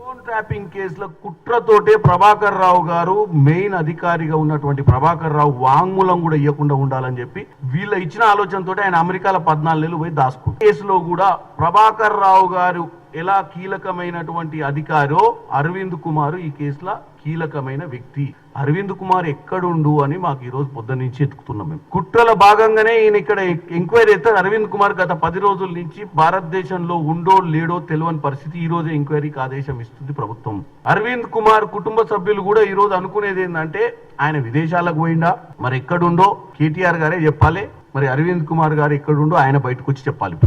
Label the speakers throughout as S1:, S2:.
S1: Drone trapping కేసులో కుట్రతోటే ప్రభాకర్ రావు గారు main అధికారిగా ఉన్నటువంటి ప్రభాకర్ రావు వాంగ్మూలం కూడా ఇవ్వకుండా ఉండాలని చెప్పి వీళ్ళ ఇచ్చిన ఆలోచనతో ఆయన అమెరికాలో 14 నెలలు పోయి దాచుకుంది. కేసులో కూడా ప్రభాకర్ రావు గారు ఎలా కీలకమైనటువంటి అధికారో అరవింద్ కుమార్ ఈ కేసులో కీలకమైన వ్యక్తి. అరవింద్ కుమార్ ఎక్కడుండు అని మాకు ఈ రోజు పొద్దున్న నుంచి ఎత్తుకుతున్నాం. మేము కుట్రల భాగంగానే ఈయన ఇక్కడ ఎంక్వైరీ అయితే అరవింద్ కుమార్ గత 10 రోజుల నుంచి భారతదేశంలో ఉండో లేడో తెలియని పరిస్థితి. ఈ రోజు ఎంక్వైరీకి ఆదేశం ఇస్తుంది ప్రభుత్వం. అరవింద్ కుమార్ కుటుంబ సభ్యులు కూడా ఈ రోజు అనుకునేది ఏంటంటే ఆయన విదేశాలకు పోయిందా, మరి ఎక్కడుండో కేటీఆర్ గారే చెప్పాలి, మరి అరవింద్ కుమార్ గారు ఎక్కడుండో ఆయన బయటకు వచ్చి చెప్పాలి.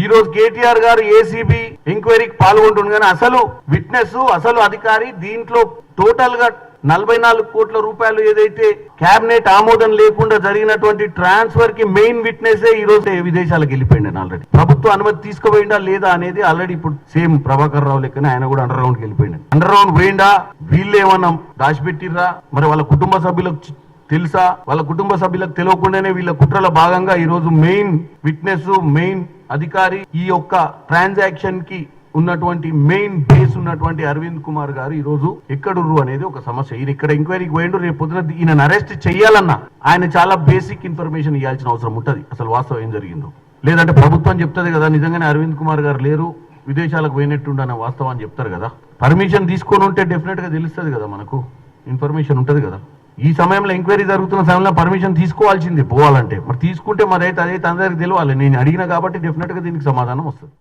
S1: ఈ రోజు కేటీఆర్ గారు ఏసీబీ ఎంక్వైరీకి పాల్గొంటుంది, కానీ అసలు విట్నెస్ అసలు అధికారి దీంట్లో టోటల్ గా 44 కోట్ల రూపాయలు ఏదైతే కేబినెట్ ఆమోదం లేకుండా జరిగినటువంటి ట్రాన్స్ఫర్ కి మెయిన్ విట్నెస్ ఈ రోజు విదేశాలకు వెళ్ళిపోయింది. ఆల్రెడీ ప్రభుత్వ అనుమతి తీసుకుపోయిందా లేదా అనేది ఆల్రెడీ ఇప్పుడు సేమ్ ప్రభాకర్ రావు లెక్కనే ఆయన కూడా అండర్ గ్రౌండ్ కి వెళ్ళిపోయింది. అండర్ గ్రౌండ్ పోయిందా, వీళ్ళు ఏమన్నా దాచిపెట్టిర్రా, మరి వాళ్ళ కుటుంబ సభ్యులకు తెలుసా, వాళ్ళ కుటుంబ సభ్యులకు తెలియకుండానే వీళ్ళ కుట్రల భాగంగా ఈ రోజు మెయిన్ విట్నెస్ మెయిన్ అధికారి ఈ యొక్క ట్రాన్సాక్షన్ కి ఉన్నటువంటి మెయిన్ బేస్ ఉన్నటువంటి అరవింద్ కుమార్ గారు ఈ రోజు ఎక్కడుర్రు అనేది ఒక సమస్య. ఈయన ఇక్కడ ఎంక్వైరీకి పోయిండు, రేపు పొద్దున ఈయన అరెస్ట్ చేయాలన్నా ఆయన చాలా బేసిక్ ఇన్ఫర్మేషన్ ఇవ్వాల్సిన అవసరం ఉంటుంది, అసలు వాస్తవం ఏం జరిగిందో. లేదంటే ప్రభుత్వం చెప్తుంది కదా నిజంగానే అరవింద్ కుమార్ గారు లేరు విదేశాలకు పోయినట్టుండ అనే వాస్తవం అని చెప్తారు కదా. పర్మిషన్ తీసుకొని ఉంటే డెఫినెట్ గా తెలుస్తుంది కదా, మనకు ఇన్ఫర్మేషన్ ఉంటుంది కదా. ఈ సమయంలో ఎంక్వైరీ జరుగుతున్న సమయంలో పర్మిషన్ తీసుకోవాల్సింది పోవాలంటే, మరి తీసుకుంటే మరి అయితే అదైతే అందరికి తెలియాలి. నేను అడిగినా కాబట్టి డెఫినెట్ గా దీనికి సమాధానం వస్తుంది.